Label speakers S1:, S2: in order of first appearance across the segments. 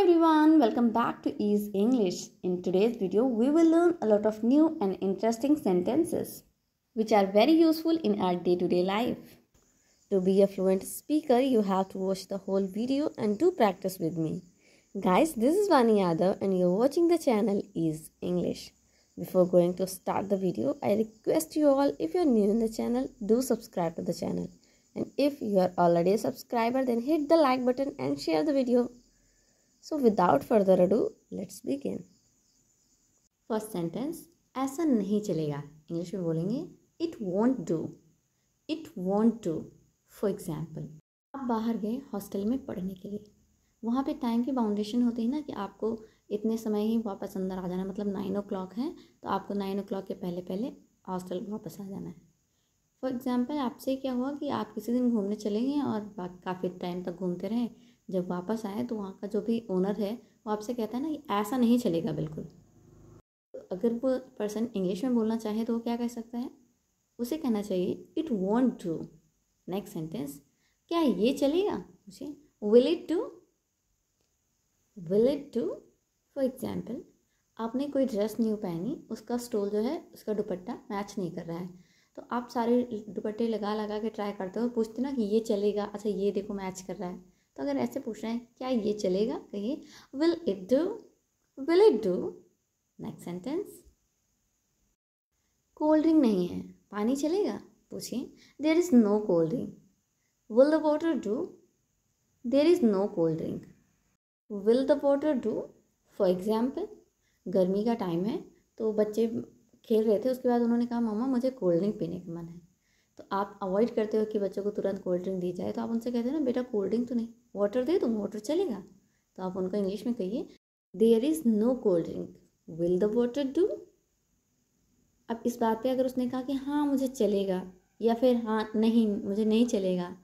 S1: everyone, welcome back to Ease English. In today's video, we will learn a lot of new and interesting sentences which are very useful in our day-to-day life. To be a fluent speaker, you have to watch the whole video and do practice with me. Guys, this is Vani Yadav and you're watching the channel Ease English. Before going to start the video, I request you all, if you're new in the channel, do subscribe to the channel. And if you are already a subscriber, then hit the like button and share the video. So without further ado, let's begin. First sentence, ऐसा नहीं चलेगा. English में बोलेंगे it won't do. It won't do. For example, आप बाहर गए hostel में पढ़ने के लिए. वहाँ पे टाइम की बाउंडेशन होती है ना कि आपको इतने समय ही वापस अंदर आ जाना है. मतलब 9 o'clock है तो आपको 9 o'clock के पहले पहले हॉस्टल वापस आ जाना है. फॉर एग्जाम्पल, आपसे क्या हुआ कि आप किसी दिन घूमने चले गए और काफ़ी टाइम तक घूमते रहे. जब वापस आए तो वहाँ का जो भी ओनर है वो आपसे कहता है ना कि ऐसा नहीं चलेगा बिल्कुल. तो अगर वो पर्सन इंग्लिश में बोलना चाहे तो वो क्या कह सकता है? उसे कहना चाहिए it won't do. Next sentence, क्या ये चलेगा? उसे will it do. Will it do. For example, आपने कोई ड्रेस न्यू पहनी, उसका स्टोल जो है उसका दुपट्टा मैच नहीं कर रहा है. तो आप सारे दुपट्टे लगा लगा के ट्राई करते हो, पूछते ना कि ये चलेगा, अच्छा ये देखो मैच कर रहा है. तो अगर ऐसे पूछ रहे हैं क्या ये चलेगा, कहिए will it do. Will it do. Next sentence, cold drink नहीं है, पानी चलेगा? पूछिए there is no cold drink. Will the water do. There is no cold drink. Will the water do. For example, गर्मी का टाइम है तो बच्चे खेल रहे थे, उसके बाद उन्होंने कहा मम्मा मुझे कोल्ड ड्रिंक पीने का मन है. तो आप अवॉइड करते हो कि बच्चों को तुरंत कोल्ड ड्रिंक दी जाए, तो आप उनसे कहते हैं ना बेटा कोल्ड ड्रिंक तो नहीं, वाटर दे दूँ, वाटर चलेगा. तो आप उनको इंग्लिश में कहिए there is no cold drink. Will the water do. अब इस बात पे अगर उसने कहा कि हाँ मुझे चलेगा या फिर हाँ नहीं मुझे नहीं चलेगा,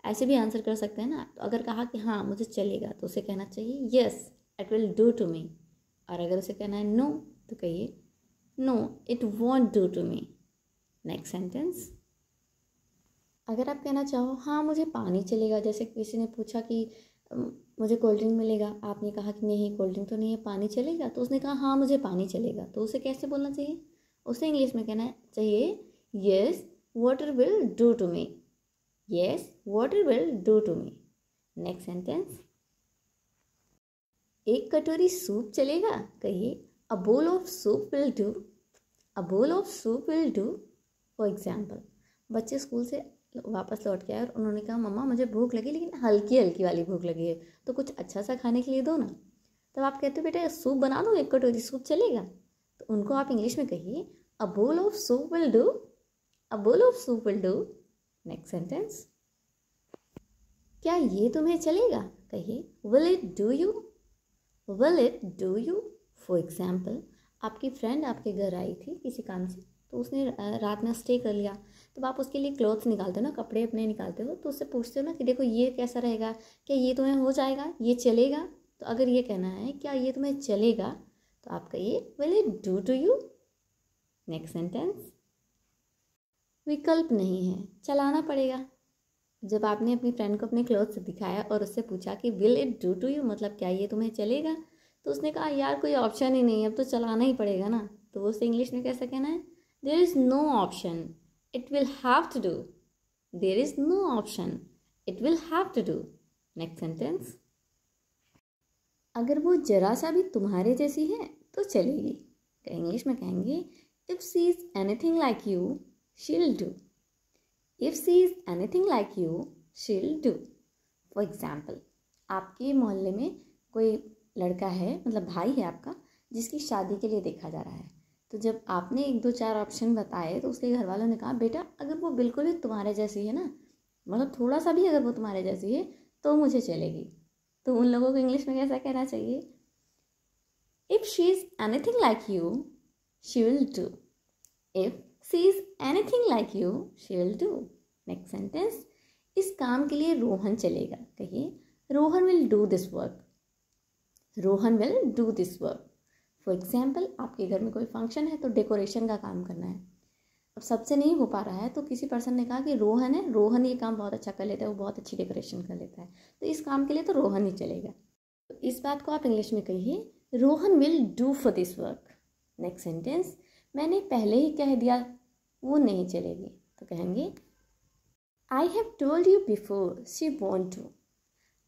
S1: ऐसे भी आंसर कर सकते हैं ना. तो अगर कहा कि हाँ मुझे चलेगा तो उसे कहना चाहिए yes it will do to me. और अगर उसे कहना है नो तो कहिए no it won't do to me. Next sentence, अगर आप कहना चाहो हाँ मुझे पानी चलेगा, जैसे किसी ने पूछा कि मुझे कोल्ड ड्रिंक मिलेगा, आपने कहा कि नहीं कोल्ड ड्रिंक तो नहीं है, पानी चलेगा, तो उसने कहा हाँ मुझे पानी चलेगा, तो उसे कैसे बोलना चाहिए? उसे इंग्लिश में कहना चाहिए yes water will do to me. Yes water will do to me. Next sentence, एक कटोरी सूप चलेगा? कहिए a bowl of soup will do. A bowl of soup will do. For example, बच्चे स्कूल से वापस लौट के आए और उन्होंने कहा मम्मा मुझे भूख लगी लेकिन हल्की हल्की वाली भूख लगी है, तो कुछ अच्छा सा खाने के लिए दो ना. तब आप कहते हो बेटा सूप बना दो, एक कटोरी सूप चलेगा? तो उनको आप इंग्लिश में कहिए a bowl of soup will do. A bowl of soup will do. Next sentence, क्या ये तुम्हें चलेगा? कहिए will it do you. Will it do you. For example, आपकी फ्रेंड आपके घर आई थी किसी काम से, तो उसने रात में स्टे कर लिया. तो आप उसके लिए क्लोथ्स निकालते हो ना, कपड़े अपने निकालते हो, तो उससे पूछते हो ना कि देखो ये कैसा रहेगा, क्या ये तुम्हें हो जाएगा, ये चलेगा? तो अगर ये कहना है क्या ये तुम्हें चलेगा, तो आप कहिए will it do to you. Next sentence, विकल्प नहीं है, चलाना पड़ेगा. जब आपने अपनी फ्रेंड को अपने क्लोथ्स दिखाया और उससे पूछा कि will it do to you, मतलब क्या ये तुम्हें चलेगा, तो उसने कहा यार कोई ऑप्शन ही नहीं है, अब तो चलाना ही पड़ेगा ना. तो वो उसे इंग्लिश में कैसे कहना है? There is no option, it will have to do. There is no option, it will have to do. Next sentence, अगर वो जरा सा भी तुम्हारे जैसी है तो चलेगी. तो इंग्लिश में कहेंगे if she is anything like you she will do. If she is anything like you she will do. For example, आपके मोहल्ले में कोई लड़का है, मतलब भाई है आपका, जिसकी शादी के लिए देखा जा रहा है. तो जब आपने 1 2 4 ऑप्शन बताए तो उसके घर वालों ने कहा बेटा अगर वो बिल्कुल भी तुम्हारे जैसी है ना, मतलब थोड़ा सा भी अगर वो तुम्हारे जैसी है तो मुझे चलेगी. तो उन लोगों को इंग्लिश में कैसा कहना चाहिए? If she is anything like you she will do. If she is anything like you she will do. Next sentence, इस काम के लिए रोहन चलेगा. कहिए Rohan will do this work. Rohan will do this work. For example, आपके घर में कोई फंक्शन है तो डेकोरेशन का काम करना है. अब सबसे नहीं हो पा रहा है तो किसी पर्सन ने कहा कि रोहन है, रोहन ये काम बहुत अच्छा कर लेता है, वो बहुत अच्छी डेकोरेशन कर लेता है, तो इस काम के लिए तो रोहन ही चलेगा. तो इस बात को आप इंग्लिश में कहिए Rohan will do for this work. Next sentence, मैंने पहले ही कह दिया वो नहीं चलेगी, तो कहेंगे I have told you before she won't to.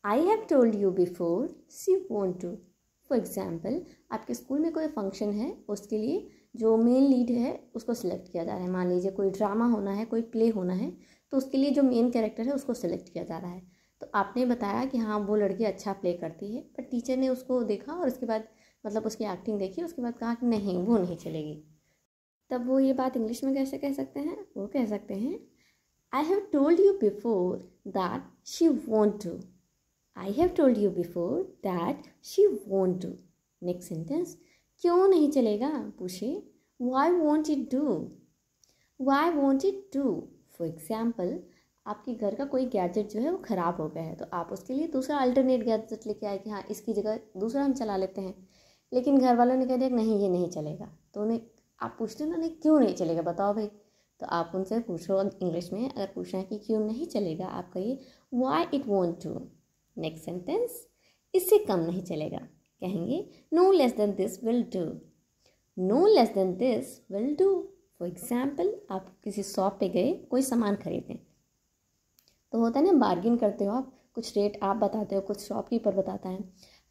S1: I have told you before she won't to. For example, आपके स्कूल में कोई फंक्शन है, उसके लिए जो मेन लीड है उसको सिलेक्ट किया जा रहा है। मान लीजिए कोई ड्रामा होना है, कोई प्ले होना है, तो उसके लिए जो मेन कैरेक्टर है उसको सिलेक्ट किया जा रहा है। तो आपने बताया कि हाँ वो लड़की अच्छा प्ले करती है, पर टीचर ने उसको देखा और उसके बाद मतलब उसकी एक्टिंग देखी, उसके बाद कहा कि नहीं वो नहीं चलेगी। तब वो ये बात इंग्लिश में कैसे कह सकते हैं? वो कह सकते हैं I have told you before that she won't to. I have told you before that she won't to. Next sentence, क्यों नहीं चलेगा? पूछे why won't it do. Why won't it do. For example, आपके घर का कोई गैजेट जो है वो ख़राब हो गया है, तो आप उसके लिए दूसरा अल्टरनेट गैजेट लेके आए कि हाँ इसकी जगह दूसरा हम चला लेते हैं। लेकिन घर वालों ने कह दिया कि नहीं ये नहीं चलेगा, तो उन्हें आप पूछते हो ना नहीं क्यों नहीं चलेगा बताओ भाई, तो आप उनसे पूछो इंग्लिश में। अगर पूछना है कि क्यों नहीं चलेगा, आप कहिए why it won't to. Next sentence, इससे कम नहीं चलेगा, कहेंगे no less than this will do. No less than this will do. For example, आप किसी शॉप पे गए कोई सामान खरीदें, तो होता है ना बार्गिन करते हो आप, कुछ रेट आप बताते हो, कुछ शॉपकीपर बताता है,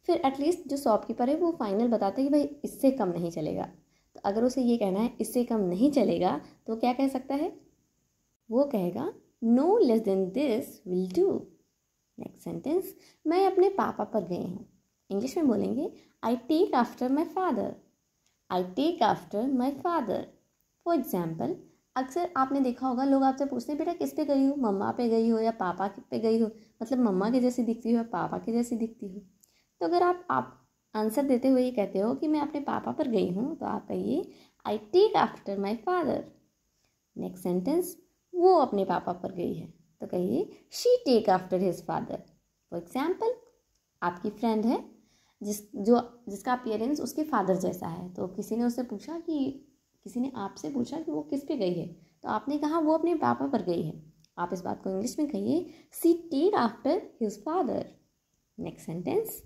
S1: फिर एटलीस्ट जो शॉपकीपर है वो फाइनल बताते हैं कि भाई इससे कम नहीं चलेगा। तो अगर उसे ये कहना है इससे कम नहीं चलेगा, तो क्या कह सकता है? वो कहेगा no less than this will do. Next sentence, मैं अपने पापा पर गई हूँ। इंग्लिश में बोलेंगे I take after my father. I take after my father. For example, अक्सर आपने देखा होगा लोग आपसे पूछते हैं बेटा किस पे गई हो, मम्मा पे गई हो या पापा पे गई हो, मतलब मम्मा के जैसी दिखती हो या पापा के जैसी दिखती हो। तो अगर आप आंसर देते हुए ये कहते हो कि मैं अपने पापा पर गई हूँ, तो आप कहिए I take after my father. Next sentence, वो अपने पापा पर गई है, तो कहिए she take after his father. For example, आपकी फ्रेंड है जिसका अपीयरेंस उसके फादर जैसा है, तो किसी ने आपसे पूछा कि वो किस पे गई है, तो आपने कहा वो अपने पापा पर गई है। आप इस बात को इंग्लिश में कहिए she take after his father. Next sentence,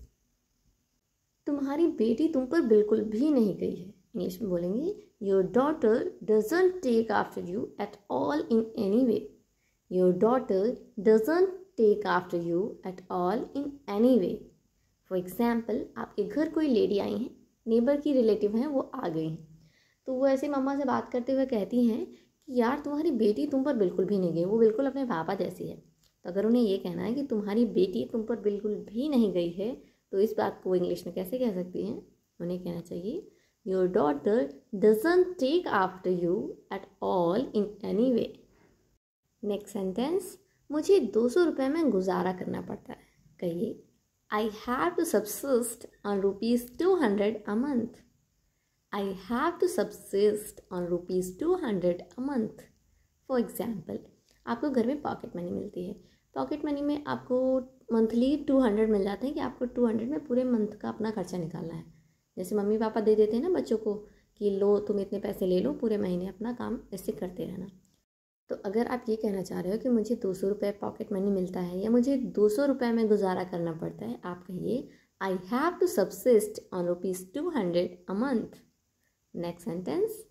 S1: तुम्हारी बेटी तुम पर बिल्कुल भी नहीं गई है। इंग्लिश में बोलेंगे your daughter doesn't take after you at all in any way. Your daughter doesn't take after you at all in any way. For example, आपके घर कोई लेडी आई हैं, नेबर की रिलेटिव हैं, वो आ गई हैं, तो वो ऐसे मम्मा से बात करते हुए कहती हैं कि यार तुम्हारी बेटी तुम पर बिल्कुल भी नहीं गई, वो बिल्कुल अपने पापा जैसी है। तो अगर उन्हें ये कहना है कि तुम्हारी बेटी तुम पर बिल्कुल भी नहीं गई है, तो इस बात को इंग्लिश में कैसे कह सकती हैं? उन्हें कहना चाहिए your daughter doesn't take after you at all in any way. Next sentence, मुझे 200 रुपये में गुजारा करना पड़ता है, कहिए I have to subsist on ₹200 a month. I have to subsist on ₹200 a month. For example, आपको घर में पॉकेट मनी मिलती है, पॉकेट मनी में आपको मंथली 200 मिल जाते हैं कि आपको 200 में पूरे मंथ का अपना खर्चा निकालना है। जैसे मम्मी पापा दे देते हैं ना बच्चों को कि लो तुम इतने पैसे ले लो, पूरे महीने अपना काम ऐसे करते रहना। तो अगर आप ये कहना चाह रहे हो कि मुझे 200 रुपये पॉकेट मनी मिलता है या मुझे 200 रुपये में गुजारा करना पड़ता है, आप कहिए I have to subsist on ₹200 a month. Next sentence,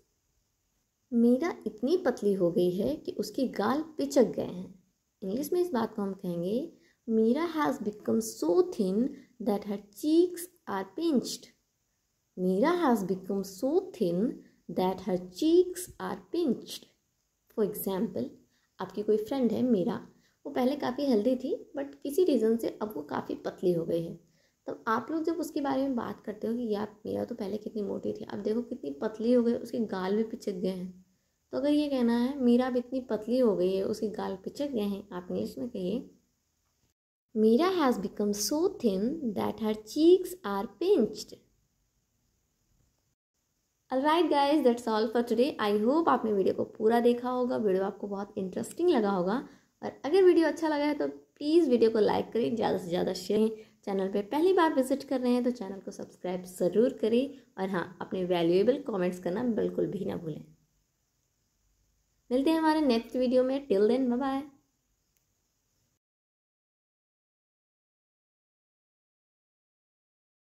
S1: Meera इतनी पतली हो गई है कि उसके गाल पिचक गए हैं। इंग्लिश में इस बात को हम कहेंगे Meera has become so thin that her cheeks are pinched. Meera has become so thin that her cheeks are pinched. For example, आपकी कोई फ्रेंड है मीरा, वो पहले काफ़ी हेल्दी थी बट किसी रीज़न से अब वो काफ़ी पतली हो गई है। तब आप लोग जब उसके बारे में बात करते हो कि यार मीरा तो पहले कितनी मोटी थी, अब देखो कितनी पतली हो गई, उसके गाल भी पिचक गए हैं। तो अगर ये कहना है मीरा अब इतनी पतली हो गई है, उसके गाल पिचक गए हैं, आप इंग्लिश में कहिए Meera has become so thin that her cheeks are pinched. Alright guys, that's all for today. I hope आपने वीडियो को पूरा देखा होगा, वीडियो आपको बहुत इंटरेस्टिंग लगा होगा। और अगर वीडियो अच्छा लगा है तो प्लीज़ वीडियो को लाइक करें, ज़्यादा से ज़्यादा शेयर। चैनल पे पहली बार विजिट कर रहे हैं तो चैनल को सब्सक्राइब ज़रूर करें, और हाँ, अपने वैल्यूएबल कमेंट्स करना बिल्कुल भी ना भूलें। मिलते हैं हमारे नेक्स्ट वीडियो में। Till then bye bye.